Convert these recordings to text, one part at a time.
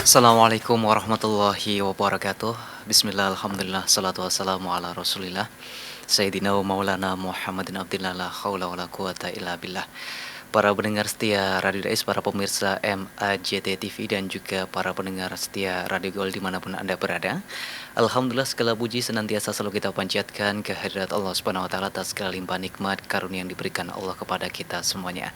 Assalamualaikum warahmatullahi wabarakatuh. Bismillah, alhamdulillah, salatu wassalamu ala rasulillah Sayyidina wa maulana Muhammadin abdillah la khawla wa la quwata illa billah. Para pendengar setia Radio Dais, para pemirsa MAJT TV dan juga para pendengar setia Radio Gol dimanapun Anda berada. Alhamdulillah, segala puji senantiasa selalu kita panjatkan kehadirat Allah Subhanahu wa taala atas segala limpah nikmat karunia yang diberikan Allah kepada kita semuanya.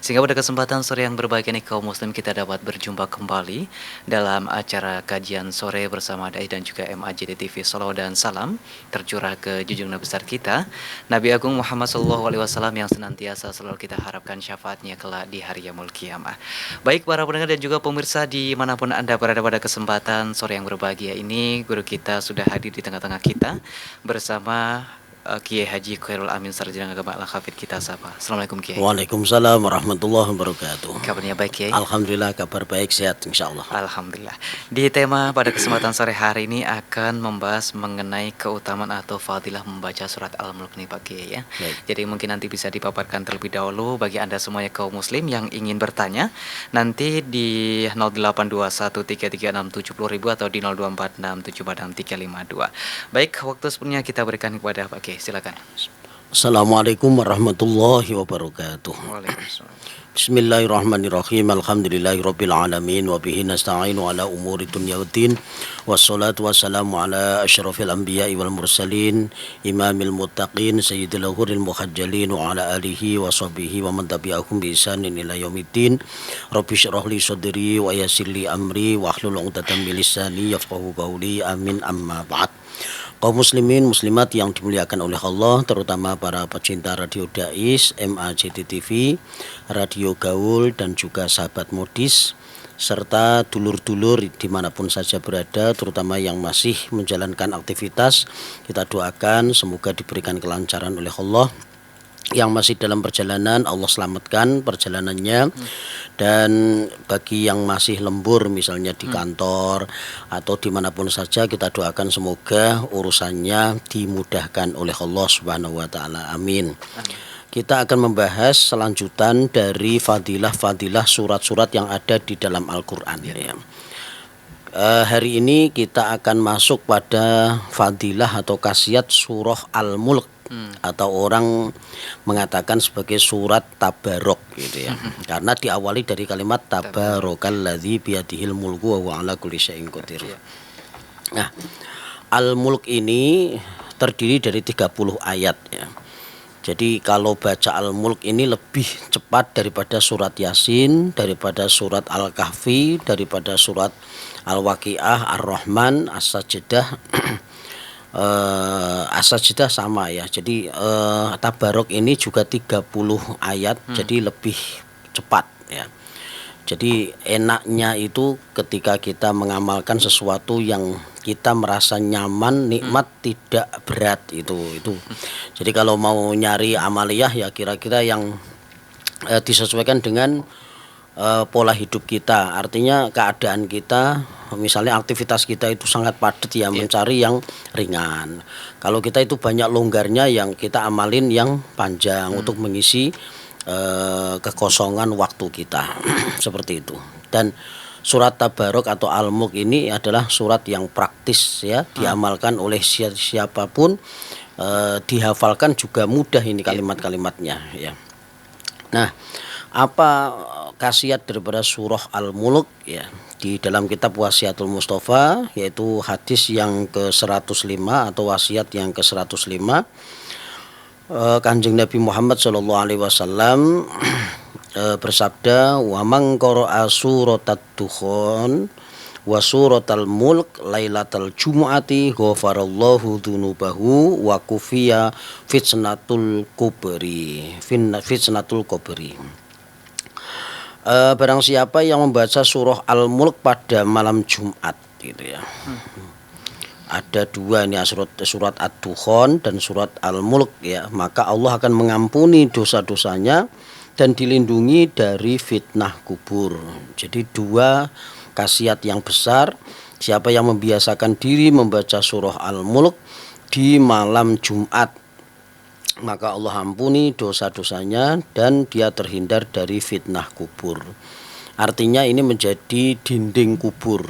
Sehingga pada kesempatan sore yang berbahagia ini kaum muslim kita dapat berjumpa kembali dalam acara kajian sore bersama Dai dan juga MAJT TV. Salawat dan salam tercurah ke junjungan besar kita Nabi Agung Muhammad SAW yang senantiasa selalu kita harapkan syafaatnya kelak di hari yaumul qiyamah. Baik para pendengar dan juga pemirsa dimanapun Anda berada, pada kesempatan sore yang berbahagia ini guru kita sudah hadir di tengah-tengah kita bersama Kiai Haji Khairul Amin Sarjana Agama Al-Hafidh kita sapa. Assalamualaikum Kiai. Waalaikumsalam warahmatullahi wabarakatuh. Kabarnya baik Kiai? Alhamdulillah, kabar baik, sehat insyaallah. Alhamdulillah. Di tema pada kesempatan sore hari ini akan membahas mengenai keutamaan atau fadilah membaca surat Al-Mulk nih Pak Kiai ya. Baik. Jadi mungkin nanti bisa dipaparkan terlebih dahulu bagi Anda semuanya kaum muslim yang ingin bertanya. Nanti di 082133670000 atau di 0246746352. Baik, waktu sepenuhnya kita berikan kepada Pak Kiai. Silakan. Assalamualaikum warahmatullahi wabarakatuh. Waalaikumsalam. Bismillahirrahmanirrahim. Alhamdulillahirabbil alamin wa bihi nasta'inu ala umuri dunya waddin. Wassalatu wassalamu ala asyrafil anbiya'i wal mursalin, imamil muttaqin, sayyidil ghurril muhajjalin wa ala alihi wa sahbihi wa man tabi'ahum bi ihsanin ila yaumiddin. Rabbi shrah li sadri wa yassir li amri wa hlul 'uqdatam min lisani yafqahu qawli. Amin, amma ba'd. Kaum muslimin muslimat yang dimuliakan oleh Allah, terutama para pecinta Radio Dais, MAJT TV, Radio Gaul dan juga sahabat modis, serta dulur-dulur dimanapun saja berada, terutama yang masih menjalankan aktivitas. Kita doakan semoga diberikan kelancaran oleh Allah. Yang masih dalam perjalanan, Allah selamatkan perjalanannya. Dan bagi yang masih lembur misalnya di kantor atau dimanapun saja, kita doakan semoga urusannya dimudahkan oleh Allah Subhanahu wa ta'ala. Amin. Kita akan membahas selanjutan dari fadilah-fadilah surat-surat yang ada di dalam Al-Quran ya. Hari ini kita akan masuk pada fadilah atau khasiat surah Al-Mulk, atau orang mengatakan sebagai surat Tabarok gitu ya. Karena diawali dari kalimat tabarokalladzi biyadihil mulku wa huwa ala kulli syai'in qadir. Nah, Al-Mulk ini terdiri dari 30 ayat ya. Jadi kalau baca Al-Mulk ini lebih cepat daripada surat Yasin, daripada surat Al-Kahfi, daripada surat Al-Waqiah, Ar-Rahman, As-Sajdah. As-Sajdah sama ya. Jadi Tabarok ini juga 30 ayat, jadi lebih cepat ya. Jadi enaknya itu ketika kita mengamalkan sesuatu yang kita merasa nyaman, nikmat, tidak berat itu. Jadi kalau mau nyari amaliyah ya kira-kira yang disesuaikan dengan pola hidup kita. Artinya keadaan kita, misalnya aktivitas kita itu sangat padat ya, mencari yang ringan. Kalau kita itu banyak longgarnya, yang kita amalin yang panjang untuk mengisi kekosongan waktu kita. Seperti itu. Dan surat Tabarok atau Al-Mulk ini adalah surat yang praktis ya, diamalkan oleh siapapun, dihafalkan juga mudah ini kalimat-kalimatnya ya. Nah, apa khasiat daripada surah Al-Mulk ya? Di dalam kitab Wasiatul Mustafa, yaitu hadis yang ke-105 atau wasiat yang ke-105, Kanjeng Nabi Muhammad SAW bersabda, wa man qara'a suratat Dukhan wa suratal Mulk lailatal jumu'ati ghafarallahu dzunubahu wa kufiya fitnatul kubri. Barang siapa yang membaca surah Al-Mulk pada malam Jumat gitu ya. Ada dua ini, surat Ad-Dukhan dan surat Al-Mulk ya, maka Allah akan mengampuni dosa-dosanya dan dilindungi dari fitnah kubur. Jadi dua khasiat yang besar. Siapa yang membiasakan diri membaca surah Al-Mulk di malam Jumat, maka Allah ampuni dosa-dosanya dan dia terhindar dari fitnah kubur. Artinya ini menjadi dinding kubur,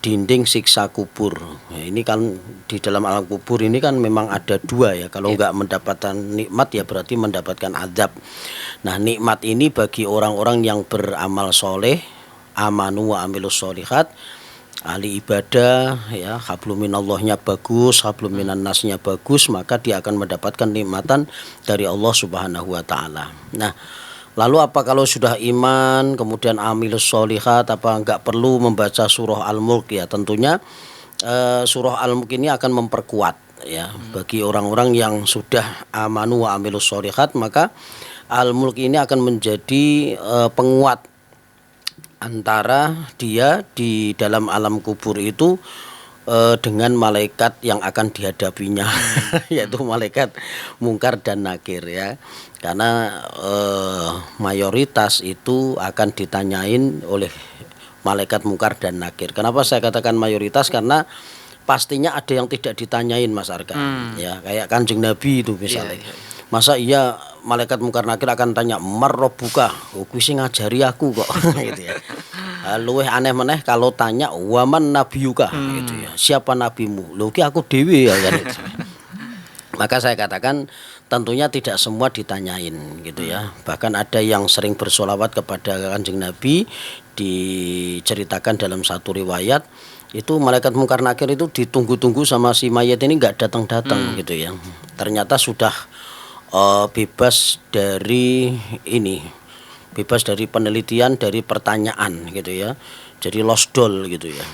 dinding siksa kubur. Nah, ini kan di dalam alam kubur ini kan memang ada dua ya. Kalau nggak mendapatkan nikmat ya berarti mendapatkan azab. Nah, nikmat ini bagi orang-orang yang beramal soleh, amanu wa amilus solihat, ahli ibadah ya, hablum minallahnya bagus, hablum minan nasnya bagus, maka dia akan mendapatkan nikmatan dari Allah Subhanahu wa taala. Nah, lalu apa kalau sudah iman kemudian amilus solihat, apa enggak perlu membaca surah Al-Mulk? Ya tentunya surah Al-Mulk ini akan memperkuat ya bagi orang-orang yang sudah amanu wa amilus solihat, maka Al-Mulk ini akan menjadi penguat antara dia di dalam alam kubur itu dengan malaikat yang akan dihadapinya yaitu malaikat mungkar dan nakir ya, karena mayoritas itu akan ditanyain oleh malaikat mungkar dan nakir. Kenapa saya katakan mayoritas? Karena pastinya ada yang tidak ditanyain, Mas Arkan ya, kayak Kanjeng Nabi itu misalnya. Masa iya malaikat mungkar nakir akan tanya marrobuka, kuwi sing ngajari aku kok gitu ya. Luwih aneh meneh kalau tanya waman nabiyuka gitu ya. Siapa nabimu? Lho ki aku dhewe ya kan. Maka saya katakan tentunya tidak semua ditanyain gitu ya. Bahkan ada yang sering bersolawat kepada Kanjeng Nabi, diceritakan dalam satu riwayat itu malaikat mungkar nakir itu ditunggu-tunggu sama si mayat ini nggak datang-datang gitu ya. Ternyata sudah bebas dari ini, bebas dari penelitian, dari pertanyaan gitu ya. Jadi lost doll gitu ya.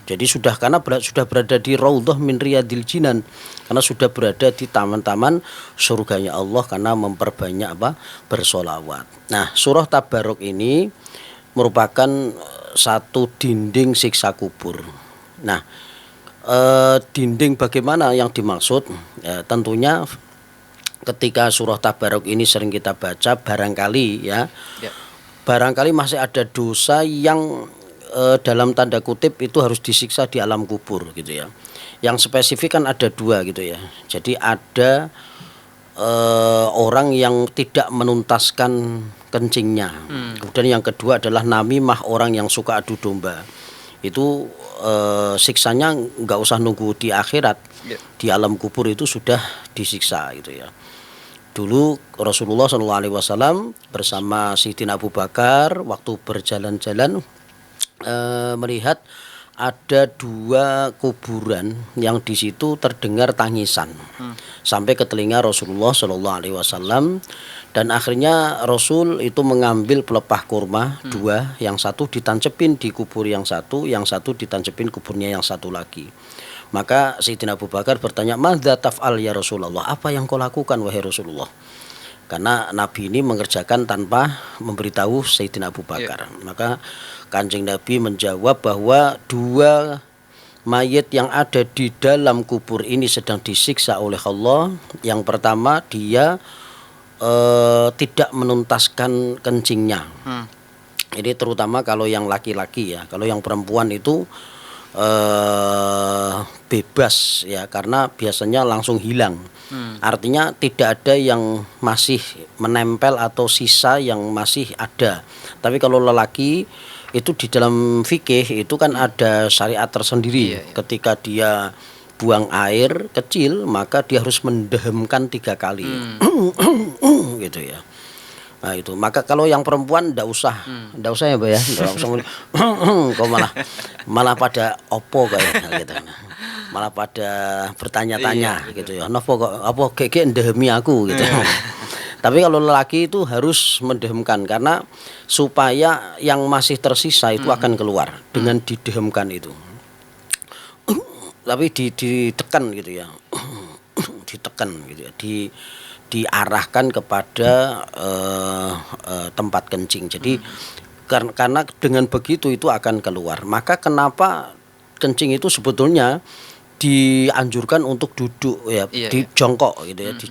Jadi sudah karena sudah berada di raudhah min riyadil jinan, karena sudah berada di taman-taman surganya Allah karena memperbanyak bersolawat. Nah, surah Tabarok ini merupakan satu dinding siksa kubur. Nah, dinding bagaimana yang dimaksud? Ya, tentunya ketika surah Tabarok ini sering kita baca, barangkali ya, barangkali masih ada dosa yang dalam tanda kutip itu harus disiksa di alam kubur gitu ya. Yang spesifik kan ada dua gitu ya. Jadi ada orang yang tidak menuntaskan kencingnya. Kemudian yang kedua adalah namimah, orang yang suka adu domba. Itu siksanya nggak usah nunggu di akhirat, di alam kubur itu sudah disiksa gitu ya. Dulu Rasulullah SAW bersama Sayyidina Abu Bakar waktu berjalan-jalan melihat ada dua kuburan yang di situ terdengar tangisan sampai ke telinga Rasulullah SAW, dan akhirnya Rasul itu mengambil pelepah kurma dua, yang satu ditancepin di kubur yang satu ditancepin kuburnya yang satu lagi. Maka Sayyidina Abu Bakar bertanya, "Madza taf'al ya Rasulullah?" Apa yang kau lakukan wahai Rasulullah? Karena Nabi ini mengerjakan tanpa memberitahu Sayyidina Abu Bakar. Maka Kanjeng Nabi menjawab bahwa dua mayat yang ada di dalam kubur ini sedang disiksa oleh Allah. Yang pertama, dia tidak menuntaskan kencingnya. Ini terutama kalau yang laki-laki ya. Kalau yang perempuan itu bebas ya, karena biasanya langsung hilang. Artinya tidak ada yang masih menempel atau sisa yang masih ada. Tapi kalau lelaki itu di dalam fikih itu kan ada syariat tersendiri. Ketika dia buang air kecil maka dia harus mendehamkan 3 kali. Gitu ya. Nah itu, maka kalau yang perempuan ndak usah ya Mbak ya, ndak usah kok malah pada opo kayak gitu. Malah pada bertanya-tanya gitu ya. Napa kok apa gege ndehemi aku gitu. Tapi kalau lelaki itu harus mendehamkan, karena supaya yang masih tersisa itu akan keluar dengan didehamkan itu. Tapi ditekan gitu ya. Ditekan gitu ya. Diarahkan kepada tempat kencing. Jadi karena dengan begitu itu akan keluar. Maka kenapa kencing itu sebetulnya dianjurkan untuk duduk ya, di jongkok gitu ya, di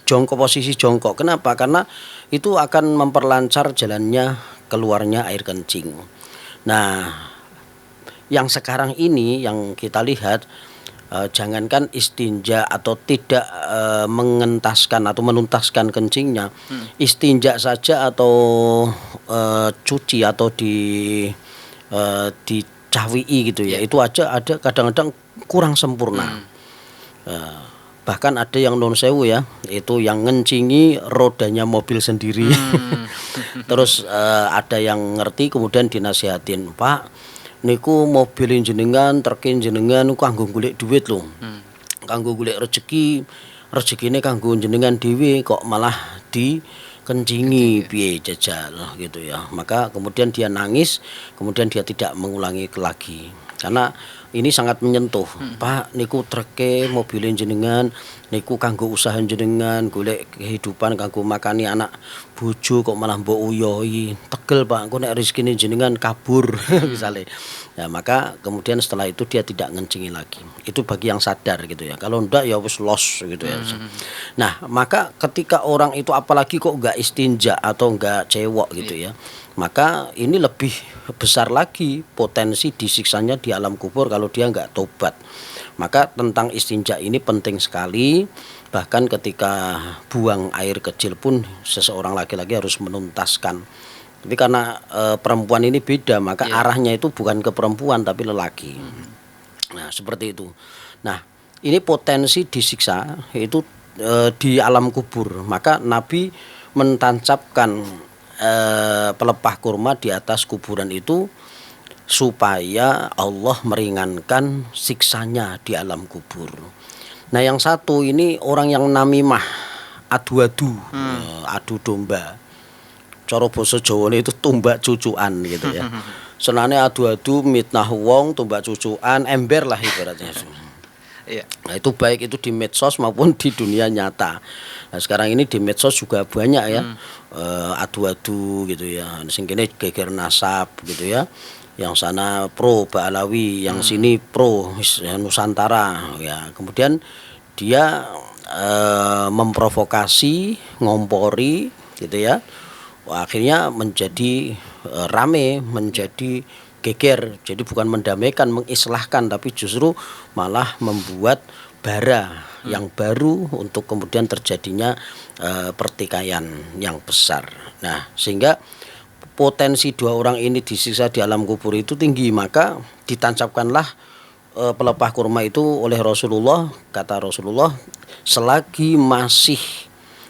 jongkok, posisi jongkok. Kenapa? Karena itu akan memperlancar jalannya keluarnya air kencing. Nah, yang sekarang ini yang kita lihat jangankan istinja atau tidak mengentaskan atau menuntaskan kencingnya, istinja saja atau cuci atau dicawii gitu ya, itu aja ada kadang-kadang kurang sempurna. Bahkan ada yang non sewu ya, itu yang ngencingi rodanya mobil sendiri. Terus ada yang ngerti kemudian dinasihatin, Pak, niku mobil jenengan, truk jenengan kanggo golek duit lho. Kanggo golek rezekine kanggo jenengan dhewe kok malah dikencingi piye jajal gitu ya. Maka kemudian dia nangis, kemudian dia tidak mengulangi lagi. Karena ini sangat menyentuh. Pak, niku treke mobilin jenengan, niku kanggo usaha jenengan, golek kehidupan kanggo makani anak bojo kok malah mbok uyoi. Tegel Pak, engko nek rezekine jenengan kabur misalnya. Ya, maka kemudian setelah itu dia tidak ngencingi lagi. Itu bagi yang sadar gitu ya. Kalau ndak ya wis los gitu ya. Nah, maka ketika orang itu apalagi kok enggak istinja atau enggak cewek gitu ya, maka ini lebih besar lagi potensi disiksanya di alam kubur kalau dia nggak tobat. Maka tentang istinja ini penting sekali. Bahkan ketika buang air kecil pun seseorang laki-laki harus menuntaskan. Tapi karena perempuan ini beda, maka arahnya itu bukan ke perempuan tapi lelaki. Nah, seperti itu. Nah, ini potensi disiksa itu di alam kubur. Maka Nabi mentancapkan pelepah kurma di atas kuburan itu supaya Allah meringankan siksanya di alam kubur. Nah, yang satu ini orang yang namimah, adu-adu, adu domba. Cara basa Jawane itu tumbak cucukan gitu ya. Senane adu-adu mitnah wong, tumbak cucukan, ember lah ibaratnya. Nah, itu baik itu di medsos maupun di dunia nyata. Nah, sekarang ini di medsos juga banyak ya, adu-adu gitu ya. Sing kene geger nasab gitu ya. Yang sana pro Ba'alawi, yang sini pro Nusantara ya. Kemudian dia memprovokasi, ngompori gitu ya. Wah, akhirnya menjadi rame, menjadi geger. Jadi bukan mendamaikan, mengislahkan, tapi justru malah membuat bara yang baru untuk kemudian terjadinya pertikaian yang besar. Nah, sehingga potensi dua orang ini disiksa di alam kubur itu tinggi, maka ditancapkanlah pelepah kurma itu oleh Rasulullah. Kata Rasulullah, selagi masih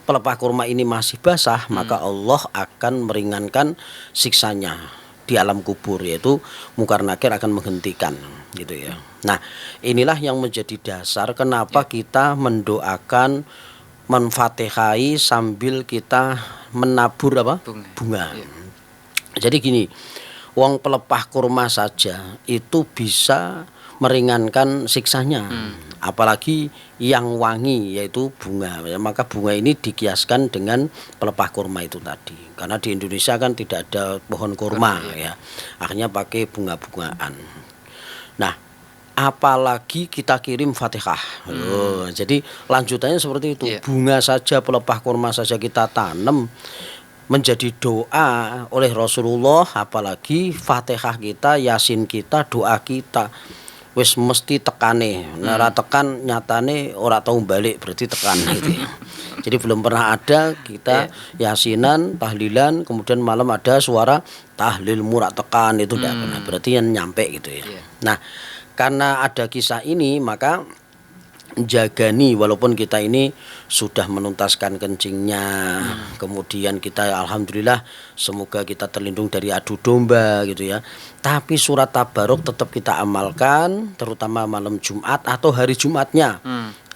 pelepah kurma ini masih basah, maka Allah akan meringankan siksanya di alam kubur, yaitu Munkar Nakir akan menghentikan gitu ya. Nah, inilah yang menjadi dasar kenapa kita mendoakan, menfatihai sambil kita menabur apa? Bunga. Jadi gini, wong pelepah kurma saja itu bisa meringankan siksanya. Apalagi yang wangi yaitu bunga. Maka bunga ini dikiaskan dengan pelepah kurma itu tadi. Karena di Indonesia kan tidak ada pohon kurma ya. Akhirnya pakai bunga-bungaan. Nah, apalagi kita kirim Fatihah. Jadi lanjutannya seperti itu. Bunga saja, pelepah kurma saja kita tanam menjadi doa oleh Rasulullah, apalagi Fatihah kita, Yasin kita, doa kita. Wis mesti tekane, nara tekan nyatane ora tahu balik, berarti tekan gitu ya. Jadi belum pernah ada kita yasinan, tahlilan, kemudian malam ada suara tahlil murak tekan, itu tidak pernah, berarti yang nyampe gitu ya. Nah, karena ada kisah ini maka jagani, walaupun kita ini sudah menuntaskan kencingnya, kemudian kita alhamdulillah semoga kita terlindung dari adu domba gitu ya. Tapi surat Tabarok tetap kita amalkan, terutama malam Jumat atau hari Jumatnya.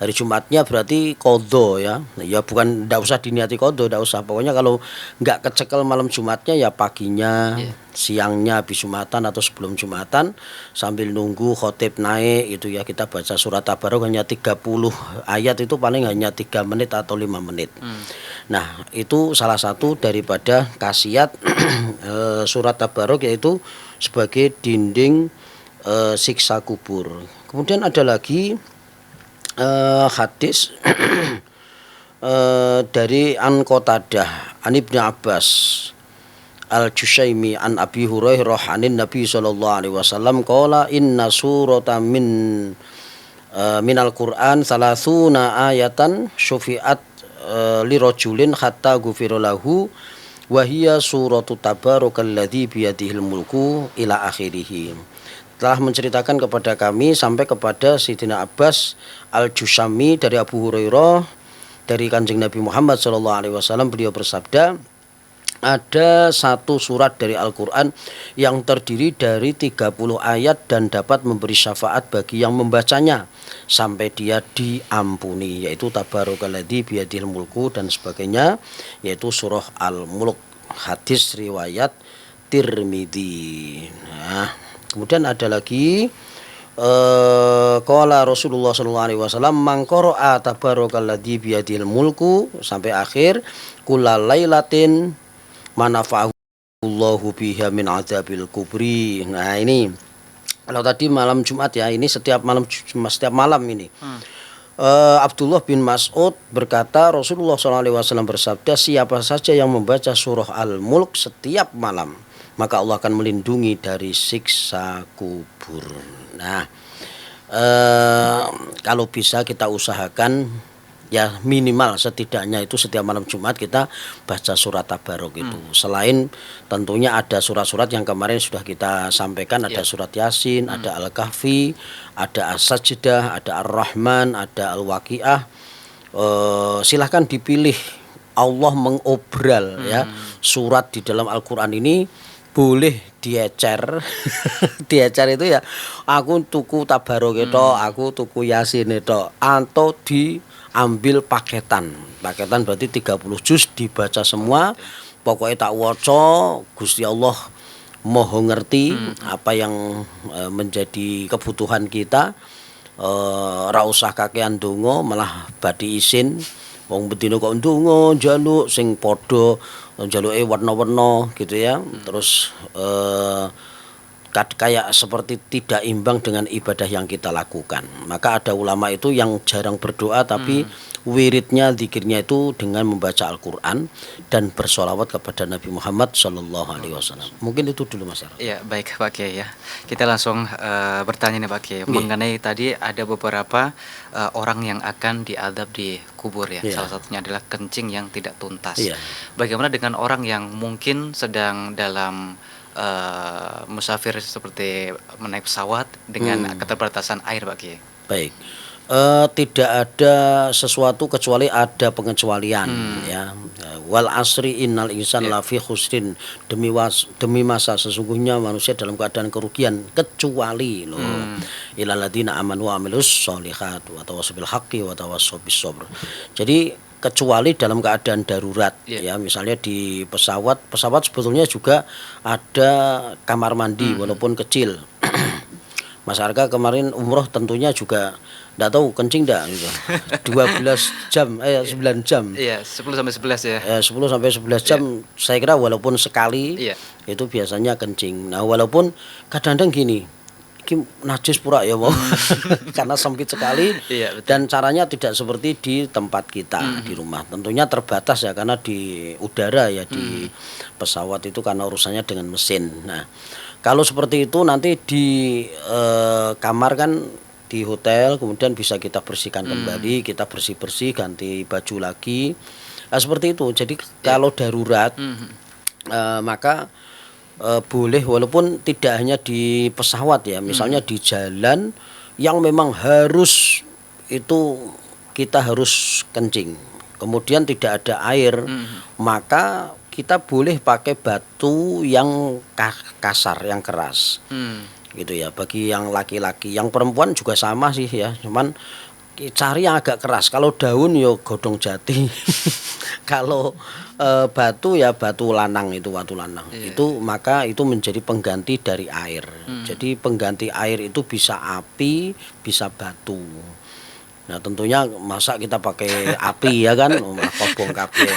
Hari Jumatnya berarti qadha ya. Ya bukan, ndak usah diniati qadha, ndak usah. Pokoknya kalau nggak kecekel malam Jumatnya ya paginya, siangnya habis Jumatan atau sebelum Jumatan sambil nunggu khotib naik itu ya, kita baca surat Tabarok hanya 30 ayat, itu paling hanya 3 menit atau 5 menit. Nah, itu salah satu daripada khasiat surat Tabarok, yaitu sebagai dinding siksa kubur. Kemudian ada lagi hadis dari An Qatadah an Ibnu Abbas Al-Jushaimi an Abi Hurairah anin Nabi sallallahu alaihi wasallam qala inna surata min minal Qur'an salasuna ayatan syufi'at lirajulin hatta ghufira lahu wa hiya suratu tabarakalladzi biyadihil mulku ila akhirih. Telah menceritakan kepada kami sampai kepada Sayyidina Abbas Al-Jushami dari Abu Hurairah dari Kanjeng Nabi Muhammad SAW, beliau bersabda, ada satu surat dari Al-Quran yang terdiri dari 30 ayat dan dapat memberi syafaat bagi yang membacanya sampai dia diampuni, yaitu Tabarakalladzi biyadihil mulku dan sebagainya, yaitu surah Al-Mulk, hadis riwayat Tirmidzi. Nah, kemudian ada lagi qala Rasulullah sallallahu alaihi wasallam man qara'a tabarakalladzi biyadihil mulku sampai akhir kulalailatin manafa'ahullahu biha min adzabil kubri. Nah, ini kalau tadi malam Jumat ya, ini setiap malam ini. Abdullah bin Mas'ud berkata, Rasulullah SAW bersabda, siapa saja yang membaca surah Al-Mulk setiap malam, maka Allah akan melindungi dari siksa kubur. Nah, kalau bisa kita usahakan ya minimal setidaknya itu setiap malam Jumat kita baca surat Tabarok itu. Selain tentunya ada surat-surat yang kemarin sudah kita sampaikan, ada surat Yasin, ada Al-Kahfi, ada As-Sajdah, ada Ar-Rahman, ada Al-Waqiah. Silahkan dipilih. Allah mengobral ya surat di dalam Al-Quran ini boleh diecer. Diecer itu ya aku tuku Tabarok itu, aku tuku Yasin itu, atau diambil paketan berarti 30 juz dibaca semua, pokoknya tak waca Gusti Allah moho ngerti apa yang menjadi kebutuhan kita, ra usah kakean donga malah badhe isin wong bedino kok ndonga njaluk sing padha njaluke warna-warna gitu ya, terus kayak seperti tidak imbang dengan ibadah yang kita lakukan. Maka ada ulama itu yang jarang berdoa tapi wiridnya, zikirnya itu dengan membaca Al-Quran dan bersolawat kepada Nabi Muhammad SAW. Mungkin itu dulu Mas Arif. Ya, baik Pak Kiai ya. Kita langsung bertanya nih Pak Kiai mengenai tadi ada beberapa orang yang akan diadab di kubur ya. Salah satunya adalah kencing yang tidak tuntas. Bagaimana dengan orang yang mungkin sedang dalam musafir seperti menaik pesawat dengan keterbatasan air Pak Kiai? Baik. Tidak ada sesuatu kecuali ada pengecualian ya. Wal asri innal insan lafi khusrin, demi masa sesungguhnya manusia dalam keadaan kerugian kecuali ilal ladzina amanu wa amilus sholihat wa tawassaw bil haqqi wa tawassaw bis sabr. Jadi kecuali dalam keadaan darurat ya, misalnya di pesawat sebetulnya juga ada kamar mandi walaupun kecil. Mas Arga kemarin umroh tentunya juga enggak tahu kencing enggak gitu. 12 jam 9 jam. Iya, 10 sampai 11 ya. 10 sampai 11 jam saya kira walaupun sekali itu biasanya kencing. Nah, walaupun kadang-kadang gini, iki najis pura ya wong. Karena sempit sekali dan caranya tidak seperti di tempat kita di rumah. Tentunya terbatas ya karena di udara ya, di pesawat itu karena urusannya dengan mesin. Nah, kalau seperti itu nanti di kamar kan di hotel kemudian bisa kita bersihkan kembali, kita bersih-bersih, ganti baju lagi. Nah, seperti itu. Jadi kalau darurat maka boleh walaupun tidak hanya di pesawat ya, misalnya di jalan yang memang harus itu kita harus kencing. Kemudian tidak ada air, maka kita boleh pakai batu yang kasar, yang keras. Gitu ya, bagi yang laki-laki. Yang perempuan juga sama sih ya, cuman cari yang agak keras. Kalau daun ya godong jati. Kalau batu ya batu lanang itu, batu lanang. Itu maka itu menjadi pengganti dari air. Jadi pengganti air itu bisa api, bisa batu. Nah, tentunya masa kita pakai api ya kan, kobong kabeh.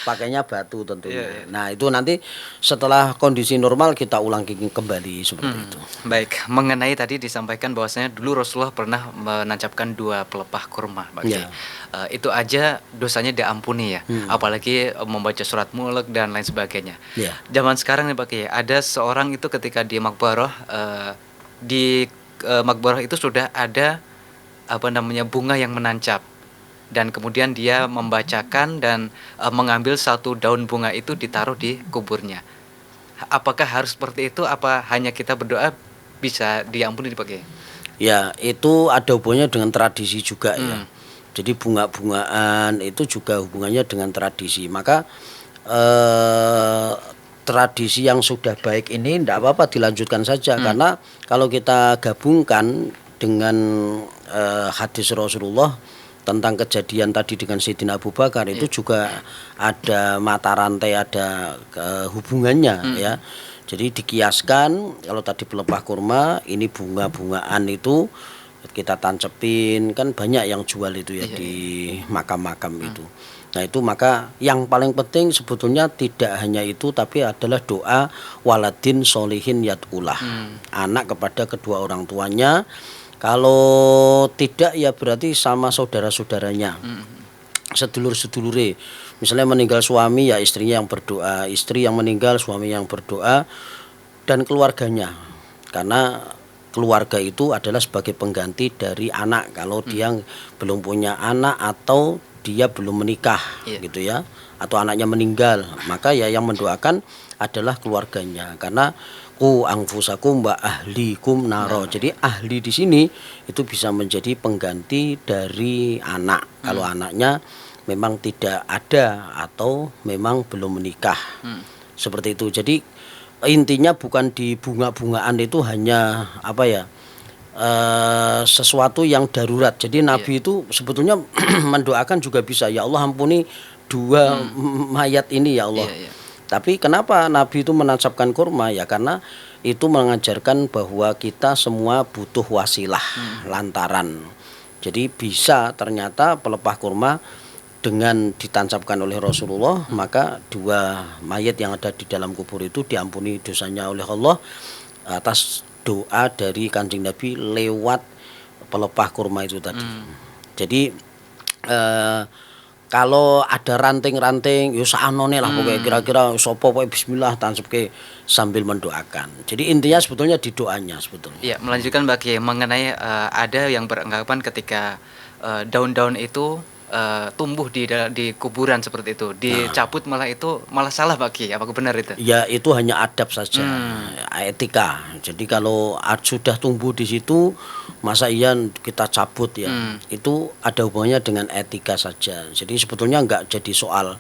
Pakainya batu tentunya. Nah, itu nanti setelah kondisi normal kita ulangi kembali seperti itu. Baik, mengenai tadi disampaikan bahwasanya dulu Rasulullah pernah menancapkan 2 pelepah kurma, Pak Kiai. Itu aja dosanya diampuni ya. Apalagi membaca surat Mulk dan lain sebagainya. Zaman sekarang nih Pak Kiai, ada seorang itu ketika di makbarah makbarah itu sudah ada bunga yang menancap, dan kemudian dia membacakan dan mengambil satu daun bunga itu ditaruh di kuburnya. Apakah harus seperti itu? Apa hanya kita berdoa bisa diampuni dipakai? Ya, itu ada hubungannya dengan tradisi juga ya. Hmm. Jadi bunga-bungaan itu juga hubungannya dengan tradisi. Maka eh, tradisi yang sudah baik ini tidak apa-apa dilanjutkan saja, karena kalau kita gabungkan dengan hadis Rasulullah tentang kejadian tadi dengan Sayyidina Abu Bakar itu juga ada mata rantai, ada hubungannya ya. Jadi dikiaskan kalau tadi pelepah kurma, ini bunga-bungaan itu kita tancepin, kan banyak yang jual itu ya di makam-makam itu. Nah itu, maka yang paling penting sebetulnya tidak hanya itu, tapi adalah doa waladin solihin yad'ulah, anak kepada kedua orang tuanya. Kalau tidak ya berarti sama saudara-saudaranya, sedulur-sedulure. Misalnya meninggal suami ya istrinya yang berdoa, istri yang meninggal suami yang berdoa, dan keluarganya. Karena keluarga itu adalah sebagai pengganti dari anak kalau dia belum punya anak atau dia belum menikah gitu ya, atau anaknya meninggal, maka ya yang mendoakan adalah keluarganya. Karena ku angfusakum wa ahlikum naro. Jadi ahli di sini itu bisa menjadi pengganti dari anak kalau anaknya memang tidak ada atau memang belum menikah. Seperti itu. Jadi intinya bukan di bunga-bungaan itu hanya sesuatu yang darurat. Jadi Nabi itu sebetulnya mendoakan juga bisa, ya Allah ampuni dua mayat ini ya Allah. Tapi kenapa Nabi itu menancapkan kurma? Ya karena itu mengajarkan bahwa kita semua butuh wasilah, lantaran. Jadi bisa ternyata pelepah kurma dengan ditancapkan oleh Rasulullah, maka dua mayat yang ada di dalam kubur itu diampuni dosanya oleh Allah atas doa dari Kanjeng Nabi lewat pelepah kurma itu tadi. Jadi kalau ada ranting-ranting ya saanone lah pokoknya, kira-kira sapa pokoke bismillah tancapke sambil mendoakan. Jadi intinya sebetulnya di doanya sebetulnya. Ya, melanjutkan Mbak Kiai mengenai ada yang beranggapan ketika daun-daun itu tumbuh di kuburan seperti itu, dicabut malah itu malah salah Mbak Kiai. Apakah benar itu? Ya itu hanya adab saja, etika. Jadi kalau sudah tumbuh di situ, masa iya kita cabut ya? Itu ada hubungannya dengan etika saja. Jadi sebetulnya enggak jadi soal.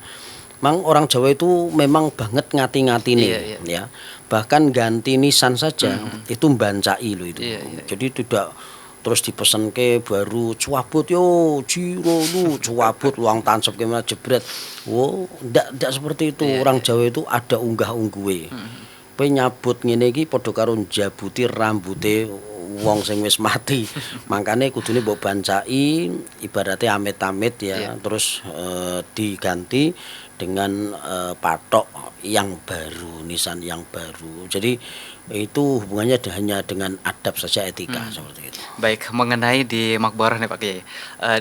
Memang orang Jawa itu memang banget ngati-ngati nih, ya. Bahkan ganti nisan saja itu mbancai loh itu. Jadi tidak terus dipesen ke baru cuabut yo jiro lu cuabut luang tancap ke mana jebret. Wow, ndak seperti itu. Orang Jawa itu ada unggah-ungguhe. Kowe nyabut ngene iki padha karo njabuti rambute wong sing wis mati. Makane kudune mbok bancai ibaratnya amit-amit ya, terus diganti dengan patok yang baru, nisan yang baru. Jadi itu hubungannya hanya dengan adab saja, etika seperti itu. Baik, mengenai di makbarah nih Pak Kiai,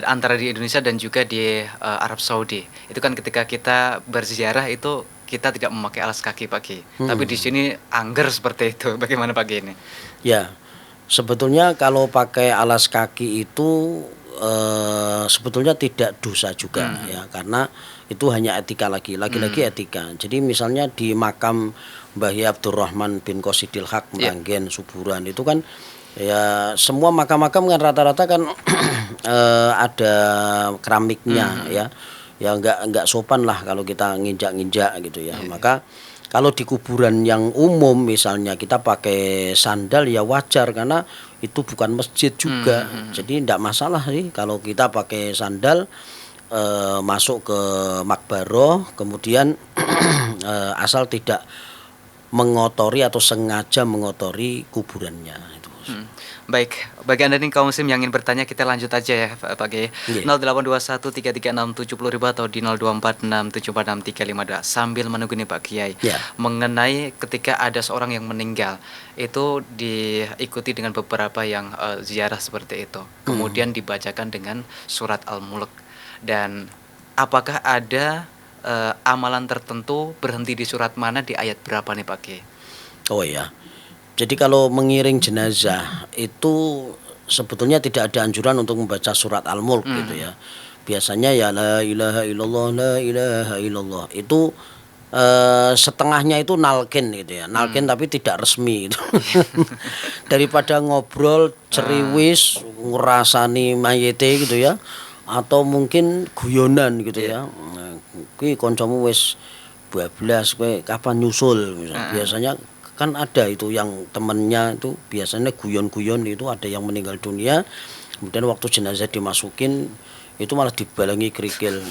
antara di Indonesia dan juga di Arab Saudi, itu kan ketika kita berziarah itu kita tidak memakai alas kaki Pak Kiai, tapi di sini angger seperti itu. Bagaimana Pak Kiai ini? Ya, sebetulnya kalau pakai alas kaki itu sebetulnya tidak dosa juga ya, karena itu hanya etika lagi-lagi etika. Jadi misalnya di makam Mbah Yai Abdurrahman bin Qasidil Haq Meranggen Suburan itu kan ya, semua makam-makam kan rata-rata kan ada keramiknya ya. Ya enggak sopan lah kalau kita nginjak-nginjak gitu ya. Maka kalau di kuburan yang umum misalnya kita pakai sandal ya wajar, karena itu bukan masjid juga. Jadi enggak masalah sih kalau kita pakai sandal masuk ke makbaroh, kemudian asal tidak mengotori atau sengaja mengotori kuburannya itu. Baik, bagi Anda nih kaum muslim yang ingin bertanya, kita lanjut aja ya Pak Kiai. 082133670000 atau di 0246746352 sambil menunggu nih Pak Kiai. Mengenai ketika ada seorang yang meninggal, itu diikuti dengan beberapa yang ziarah seperti itu. Kemudian dibacakan dengan surat Al-Mulk. Dan apakah ada amalan tertentu berhenti di surat mana, di ayat berapa nih Pak Kiai? Oh ya. Jadi kalau mengiring jenazah itu sebetulnya tidak ada anjuran untuk membaca surat Al-Mulk gitu ya. Biasanya ya la ilaha illallah la ilaha illallah. Itu setengahnya itu nalkin gitu ya. Nalkin tapi tidak resmi gitu. Daripada ngobrol ceriwis ngrasani mayite gitu ya. Atau mungkin guyonan gitu ya. Nah, kuwi kancamu wis bablas kowe kapan nyusul biasanya kan ada itu yang temennya itu biasanya guyon-guyon itu ada yang meninggal dunia kemudian waktu jenazah dimasukin itu malah dibalangi kerikil.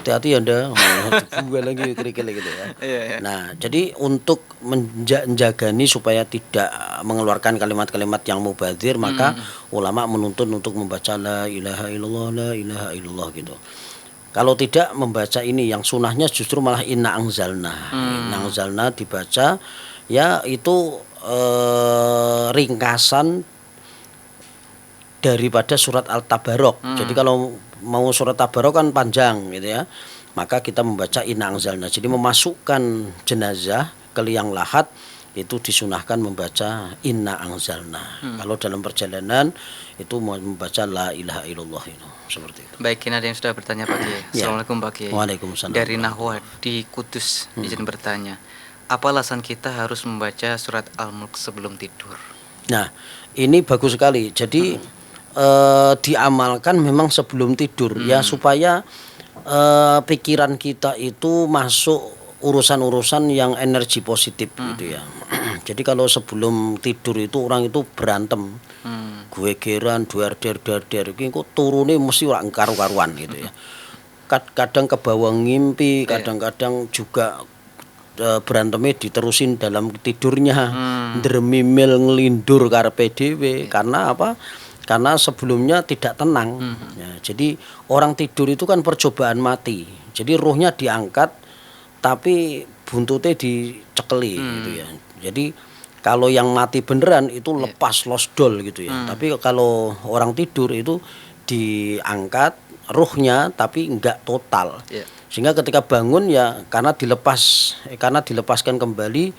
Hati-hati ya Anda, dibalangi kerikil gitu ya. Nah, jadi untuk menjagani supaya tidak mengeluarkan kalimat-kalimat yang mubadzir maka ulama menuntun untuk membaca la ilaha illallah la ilaha illallah gitu. Kalau tidak membaca ini yang sunahnya justru malah inna anzalna. Inna anzalna dibaca ya itu ringkasan daripada surat Al-Tabarok. Jadi kalau mau surat Tabarok kan panjang gitu ya. Maka kita membaca inna anzalna. Jadi memasukkan jenazah ke liang lahat itu disunahkan membaca inna anzalna. Kalau dalam perjalanan itu membaca la ilaha illallah itu seperti itu. Baik, ini ada yang sudah bertanya Pak Kiai. Assalamualaikum Pak Kiai. Waalaikumsalam. Dari Nahwa di Kudus izin bertanya. Apa alasan kita harus membaca surat Al-Mulk sebelum tidur? Nah, ini bagus sekali. Jadi diamalkan memang sebelum tidur ya supaya pikiran kita itu masuk urusan-urusan yang energi positif gitu ya. Jadi kalau sebelum tidur itu orang itu berantem. Gue geran duar-der iki kok turune mesti ora karu-karuan gitu ya. Kadang kebawa ngimpi, kadang-kadang juga berantemnya diterusin dalam tidurnya. Ndremimil ngelindur karepe dhewe karena apa? Karena sebelumnya tidak tenang. Ya, jadi orang tidur itu kan percobaan mati. Jadi ruhnya diangkat tapi buntutnya dicekeli gitu ya. Jadi kalau yang mati beneran itu lepas losdol gitu ya. Tapi kalau orang tidur itu diangkat ruhnya tapi enggak total. Sehingga ketika bangun ya karena dilepaskan kembali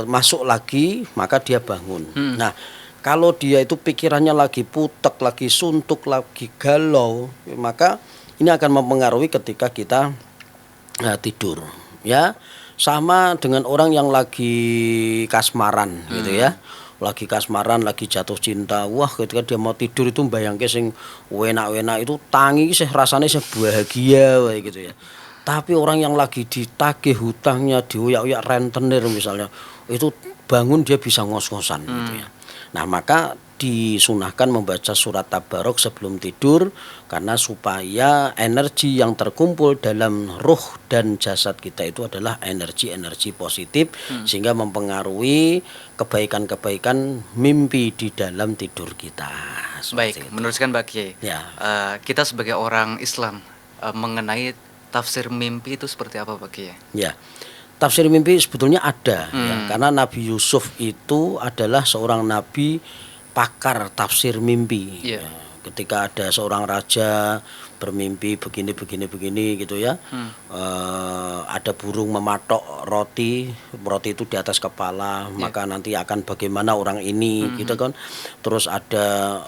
masuk lagi maka dia bangun. Nah, kalau dia itu pikirannya lagi putek, lagi suntuk, lagi galau, maka ini akan mempengaruhi ketika kita tidur ya. Sama dengan orang yang lagi kasmaran gitu ya. Lagi kasmaran, lagi jatuh cinta. Wah, ketika dia mau tidur itu mbayangke sing enak-enak itu tangi sih rasanya sih bahagia wae gitu ya. Tapi orang yang lagi ditagih hutangnya, dioyak-oyak rentenir misalnya, itu bangun dia bisa ngos-ngosan gitu ya. Nah, maka disunahkan membaca surat Tabarok sebelum tidur karena supaya energi yang terkumpul dalam ruh dan jasad kita itu adalah energi-energi positif sehingga mempengaruhi kebaikan-kebaikan mimpi di dalam tidur kita. Baik, meneruskan Pak Kiai. Ya. Kita sebagai orang Islam mengenai tafsir mimpi itu seperti apa Pak Kiai? Ya. Tafsir mimpi sebetulnya ada ya, karena Nabi Yusuf itu adalah seorang nabi pakar tafsir mimpi. Ya, ketika ada seorang raja bermimpi begini gitu ya, ada burung mematok roti itu di atas kepala, maka nanti akan bagaimana orang ini gitu kan. Terus ada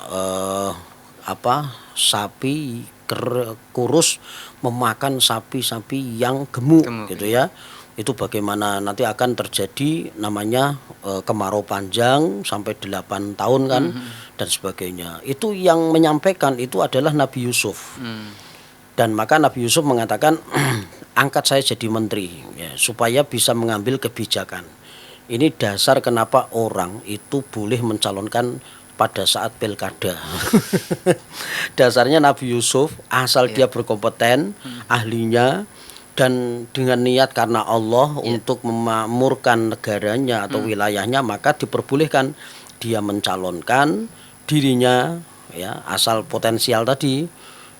sapi kurus memakan sapi-sapi yang gemuk gitu ya. Itu bagaimana nanti akan terjadi namanya kemarau panjang sampai 8 tahun kan dan sebagainya. Itu yang menyampaikan itu adalah Nabi Yusuf. Dan maka Nabi Yusuf mengatakan angkat saya jadi menteri ya, supaya bisa mengambil kebijakan. Ini dasar kenapa orang itu boleh mencalonkan pada saat pilkada. Dasarnya Nabi Yusuf asal dia berkompeten, ahlinya dan dengan niat karena Allah untuk memakmurkan negaranya atau wilayahnya maka diperbolehkan dia mencalonkan dirinya ya asal potensial tadi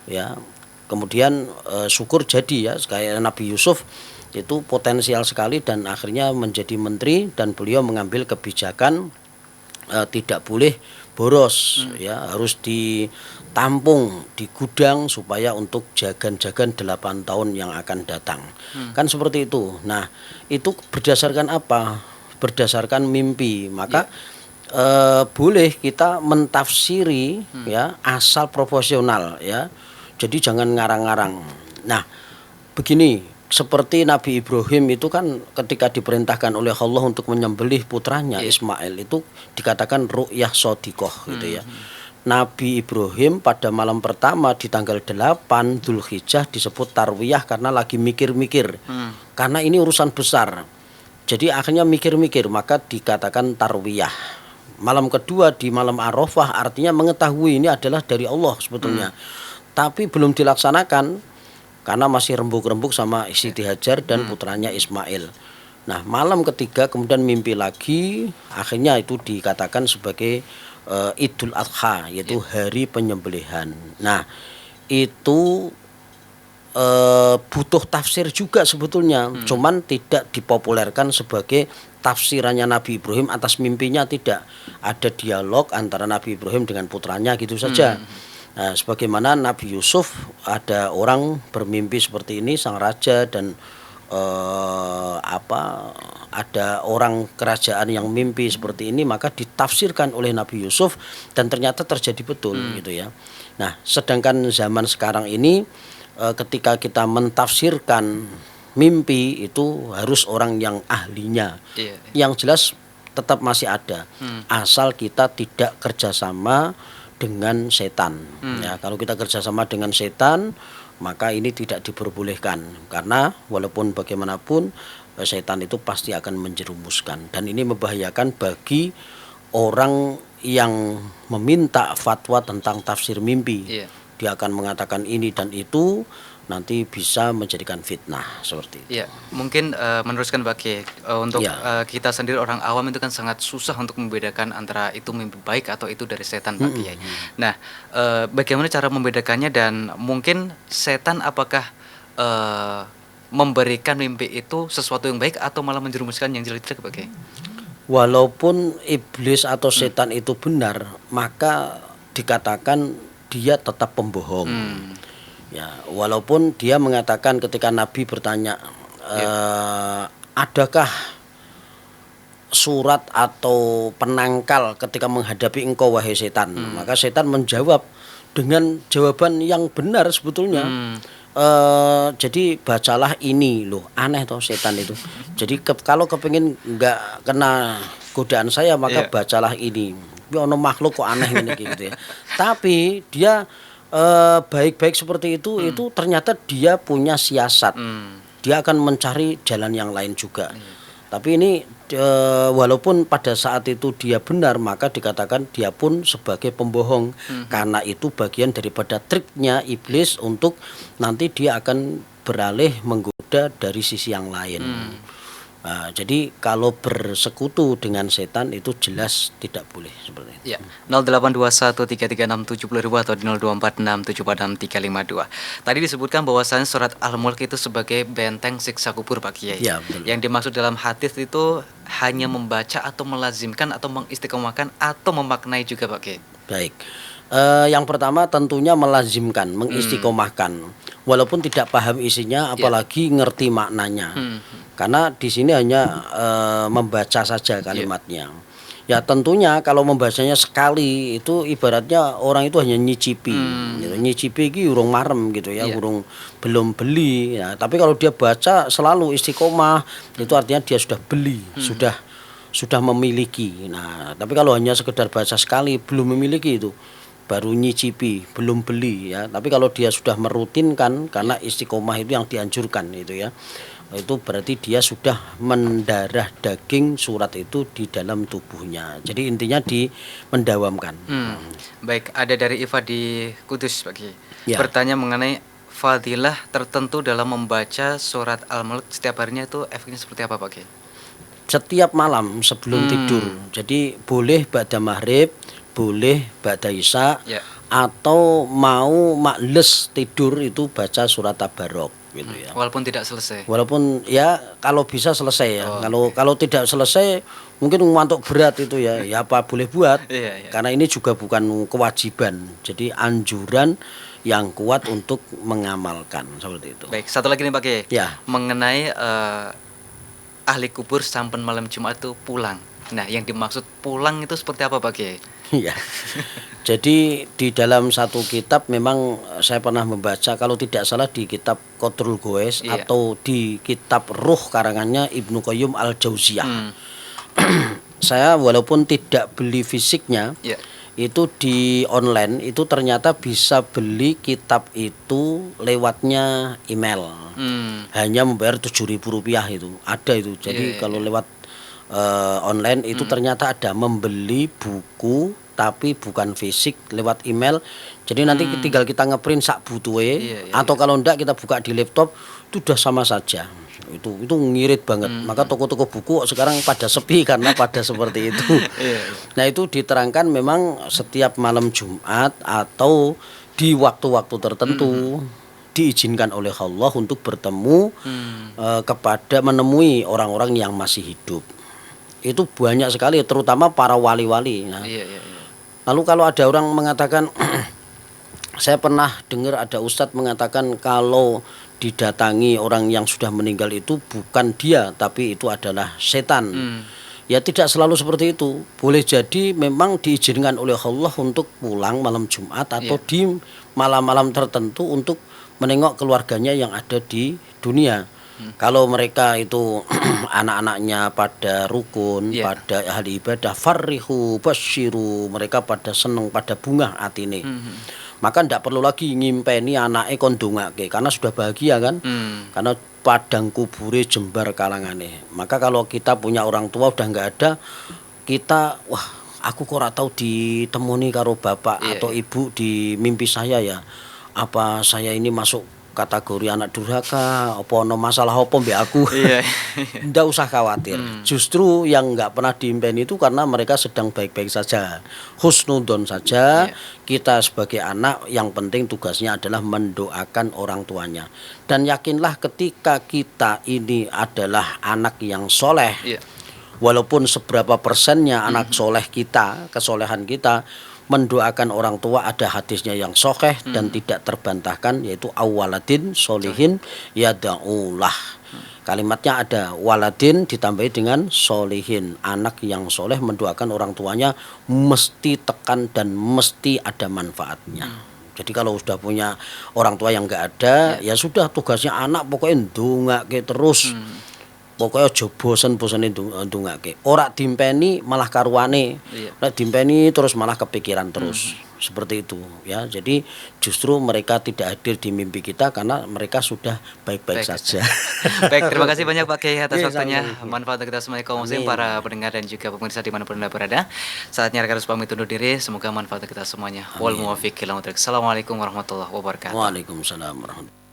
ya. Kemudian syukur jadi ya kayak Nabi Yusuf itu potensial sekali dan akhirnya menjadi menteri dan beliau mengambil kebijakan tidak boleh boros ya, harus ditampung di gudang supaya untuk jagan-jagan 8 tahun yang akan datang. Kan seperti itu. Nah, itu berdasarkan apa? berdasarkan mimpi. Maka boleh kita mentafsiri ya asal proporsional ya. Jadi jangan ngarang-ngarang. Nah, begini, seperti Nabi Ibrahim itu kan ketika diperintahkan oleh Allah untuk menyembelih putranya Ismail itu dikatakan ru'yah shodiqoh gitu ya. Nabi Ibrahim pada malam pertama di tanggal 8 Dzulhijjah disebut tarwiyah karena lagi mikir-mikir. Karena ini urusan besar. Jadi akhirnya mikir-mikir, maka dikatakan tarwiyah. Malam kedua di malam Arafah artinya mengetahui ini adalah dari Allah sebetulnya. Tapi belum dilaksanakan karena masih rembuk-rembuk sama Siti Hajar dan putranya Ismail. Nah, malam ketiga kemudian mimpi lagi, akhirnya itu dikatakan sebagai Idul Adha, yaitu hari penyembelihan. Nah, itu butuh tafsir juga sebetulnya, cuman tidak dipopulerkan sebagai tafsirannya Nabi Ibrahim atas mimpinya, tidak. Ada dialog antara Nabi Ibrahim dengan putranya gitu saja. Nah, sebagaimana Nabi Yusuf, ada orang bermimpi seperti ini, sang raja dan ada orang kerajaan yang mimpi seperti ini, maka ditafsirkan oleh Nabi Yusuf dan ternyata terjadi betul gitu ya. Nah, sedangkan zaman sekarang ini ketika kita mentafsirkan mimpi itu harus orang yang ahlinya. Yang jelas tetap masih ada, asal kita tidak kerjasama dengan setan. Ya, kalau kita kerjasama dengan setan, maka ini tidak diperbolehkan, karena walaupun bagaimanapun setan itu pasti akan menjerumuskan, dan ini membahayakan bagi orang yang meminta fatwa tentang tafsir mimpi. Dia akan mengatakan ini dan itu, nanti bisa menjadikan fitnah seperti itu. Ya, mungkin meneruskan Pak Kiai, untuk kita sendiri orang awam itu kan sangat susah untuk membedakan antara itu mimpi baik atau itu dari setan, Pak Kiai. Nah, bagaimana cara membedakannya, dan mungkin setan apakah memberikan mimpi itu sesuatu yang baik atau malah menjerumuskan yang jelek-jelek, Pak Kiai? Walaupun iblis atau setan itu benar, maka dikatakan dia tetap pembohong. Ya, walaupun dia mengatakan ketika Nabi bertanya, adakah surat atau penangkal ketika menghadapi engkau wahai setan? Maka setan menjawab dengan jawaban yang benar sebetulnya. Jadi bacalah ini, loh, aneh toh setan itu. Jadi kalau kepingin nggak kena godaan saya, maka bacalah ini. Ya ono makhluk kok aneh ini gitu ya. Tapi dia baik-baik seperti itu ternyata dia punya siasat. Dia akan mencari jalan yang lain juga. Tapi ini walaupun pada saat itu dia benar, maka dikatakan dia pun sebagai pembohong. Karena itu bagian daripada triknya iblis untuk nanti dia akan beralih menggoda dari sisi yang lain. Jadi kalau bersekutu dengan setan itu jelas tidak boleh seperti itu. Ya, 0821336700 atau di 0246746352. Tadi disebutkan bahwasanya surat Al-Mulk itu sebagai benteng siksa kubur, Pak Kiai. Ya, betul. Yang dimaksud dalam hadis itu hanya membaca atau melazimkan atau mengistiqomahkan atau memaknai juga, Pak Kiai. Baik. Yang pertama tentunya melazimkan, mengistiqomahkan, walaupun tidak paham isinya, apalagi ngerti maknanya. Karena di sini hanya membaca saja kalimatnya. Ya tentunya kalau membacanya sekali itu ibaratnya orang itu hanya nyicipi, gitu. Nyicipi iki urung marem gitu ya, belum beli. Ya, tapi kalau dia baca selalu istiqomah, itu artinya dia sudah beli, sudah memiliki. Nah, tapi kalau hanya sekedar baca sekali belum memiliki, itu baru nyicipi, belum beli ya. Tapi kalau dia sudah merutinkan, karena istiqomah itu yang dianjurkan itu ya, itu berarti dia sudah mendarah daging surat itu di dalam tubuhnya. Jadi intinya mendawamkan. Baik, ada dari Iva di Kudus, Pak Kiai. Ya. Bertanya mengenai fadilah tertentu dalam membaca surat Al-Mulk setiap harinya, itu efeknya seperti apa, Pak Kiai? Setiap malam sebelum tidur. Jadi boleh ba'da maghrib, boleh ba'da isya, atau mau makles tidur itu baca surat Tabarok gitu ya. Walaupun tidak selesai. Walaupun ya kalau bisa selesai ya. Kalau tidak selesai mungkin ngantuk berat itu ya. Ya apa boleh buat. Karena ini juga bukan kewajiban. Jadi anjuran yang kuat untuk mengamalkan seperti itu. Baik, satu lagi nih Pak Kiai. Ya. Mengenai ahli kubur sampai malam Jumat itu pulang. Nah, yang dimaksud pulang itu seperti apa Pak Kiai? Ya. Jadi di dalam satu kitab memang saya pernah membaca kalau tidak salah di kitab Qadrul Goes Iya. atau di kitab Ruh karangannya Ibnu Qayyim Al-Jauziyah. Hmm. Saya walaupun tidak beli fisiknya, Iya. itu di online itu ternyata bisa beli kitab itu lewatnya email. Hanya membayar Rp7.000 itu. Ada itu. Jadi Iya, kalau iya. lewat online itu ternyata ada membeli buku tapi bukan fisik lewat email. Jadi nanti tinggal kita ngeprint sak butuhe Iya, iya, atau kalau enggak kita buka di laptop itu udah sama saja. Itu ngirit banget. Maka toko-toko buku sekarang pada sepi karena pada seperti itu. Iya. Nah, itu diterangkan memang setiap malam Jumat atau di waktu-waktu tertentu diizinkan oleh Allah untuk bertemu kepada menemui orang-orang yang masih hidup. Itu banyak sekali terutama para wali-wali. Nah, Iya, iya, iya. lalu kalau ada orang mengatakan saya pernah dengar ada ustadz mengatakan kalau didatangi orang yang sudah meninggal itu bukan dia tapi itu adalah setan. Ya tidak selalu seperti itu. Boleh jadi memang diizinkan oleh Allah untuk pulang malam Jumat atau di malam-malam tertentu untuk menengok keluarganya yang ada di dunia. Kalau mereka itu anak-anaknya pada rukun, pada ahli ibadah, farrihu basyiru, mereka pada seneng, pada bunga atine. Maka ndak perlu lagi ngimpeni anake kon ndongake karena sudah bahagia kan? Karena padang kubure jembar kalangane. Maka kalau kita punya orang tua udah nggak ada, kita wah aku kok ora tahu ditemoni karo bapak atau ibu di mimpi saya ya. Apa saya ini masuk kategori anak durhaka, apa ono masalah apa mbek aku. Iya. Ndak usah khawatir. Justru yang nggak pernah diimpen itu karena mereka sedang baik-baik saja. Husnudon saja. Kita sebagai anak yang penting tugasnya adalah mendoakan orang tuanya. Dan yakinlah ketika kita ini adalah anak yang soleh. Walaupun seberapa persennya anak soleh kita, kesolehan kita, mendoakan orang tua ada hadisnya yang sahih dan tidak terbantahkan yaitu awaladin solihin yada'ulah. Kalimatnya ada waladin ditambahi dengan solihin, anak yang soleh mendoakan orang tuanya mesti tekan dan mesti ada manfaatnya. Jadi kalau sudah punya orang tua yang enggak ada, ya sudah tugasnya anak pokoknya ndongake terus. Pokoknya aja bosen-bosene ndongake. Ora dimpeni malah karuane. Nek dimpeni terus malah kepikiran terus. Seperti itu ya. Jadi justru mereka tidak hadir di mimpi kita karena mereka sudah baik-baik saja. Baik, terima kasih banyak Pak Kiai atas Iya, waktunya. sama-sama. Manfaat untuk kita semua kaum muslim, Amin. para pendengar dan juga pemirsa dimanapun Anda berada. Saatnya rekan harus pamit undur diri. Semoga manfaat untuk kita semuanya. Wal muwaffiq ila aqwamit thoriq. Assalamualaikum warahmatullahi wabarakatuh. Waalaikumsalam warahmatullahi